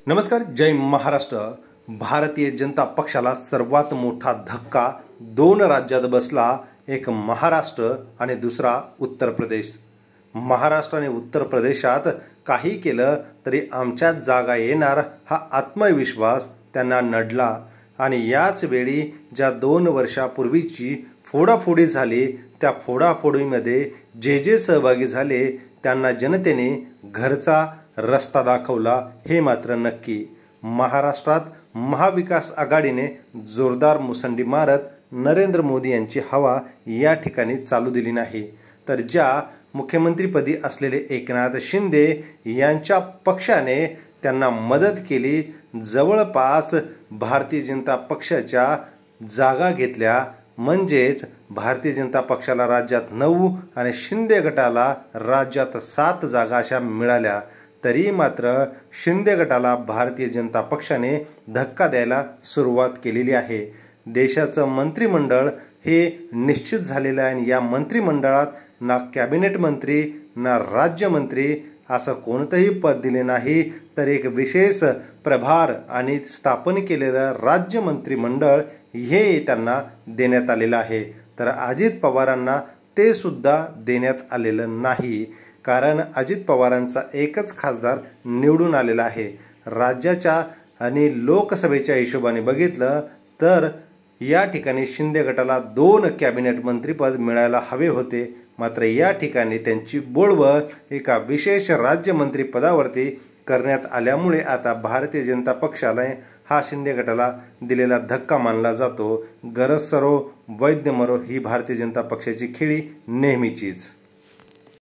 नमस्कार, जय महाराष्ट्र। भारतीय जनता पक्षाला सर्वात मोठा धक्का दोन राज्यात बसला, एक महाराष्ट्र आणि दुसरा उत्तर प्रदेश। महाराष्ट्र आणि उत्तर प्रदेशात काही केलं तरी आमच्या जागा येणार हा आत्मविश्वास त्यांना नडला आणि याच वेळी ज्या 2 वर्षापूर्वीची फोडाफोडी झाली त्या फोडाफोडीमध्ये जे सहभागी झाले त्यांना जनतेने घरचा रस्ता दाखवला हे मात्र नक्की। महाराष्ट्रात महाविकास आघाडीने जोरदार मुसंडी मारत नरेंद्र मोदी यांची हवा या ठिकाणी चालू दिली नाही, तर ज्या मुख्यमंत्रीपदी असलेले एकनाथ शिंदे यांच्या पक्षाने त्यांना मदत केली, जवळपास भारतीय जनता पक्षाच्या जागा घेतल्या। म्हणजेच भारतीय जनता पक्षाला राज्यात 9 आणि शिंदे गटाला राज्यात 7 जागा अशा मिळाल्या। तरी मात्र शिंदे गटाला भारतीय जनता पक्षाने धक्का द्यायला सुरुवात केलेली आहे। देशाचं मंत्रिमंडळ हे निश्चित झालेलं आहे आणि या मंत्रिमंडळात ना कॅबिनेट मंत्री ना राज्यमंत्री असं कोणतंही पद दिले नाही, तर एक विशेष प्रभार आणि स्थापन केलेलं राज्य मंत्रिमंडळ हे त्यांना देण्यात आलेलं आहे। तर अजित पवारांना ते सुद्धा देण्यात आलेलं नाही, कारण अजित पवारांचा एकच खासदार निवडून आलेला आहे। राज्याच्या आणि लोकसभेच्या हिशोबाने बघितलं तर या ठिकाणी शिंदे गटाला 2 कॅबिनेट मंत्रीपद मिळायला हवे होते, मात्र या ठिकाणी त्यांची बोलवळ एका विशेष राज्यमंत्री पदावरती करण्यात आल्यामुळे आता भारतीय जनता पक्षाला हा शिंदे गटाला दिलेला धक्का मानला जातो। गरज सरो वैद्य मरो ही भारतीय जनता पक्षाची खेळी नेहमीचीच।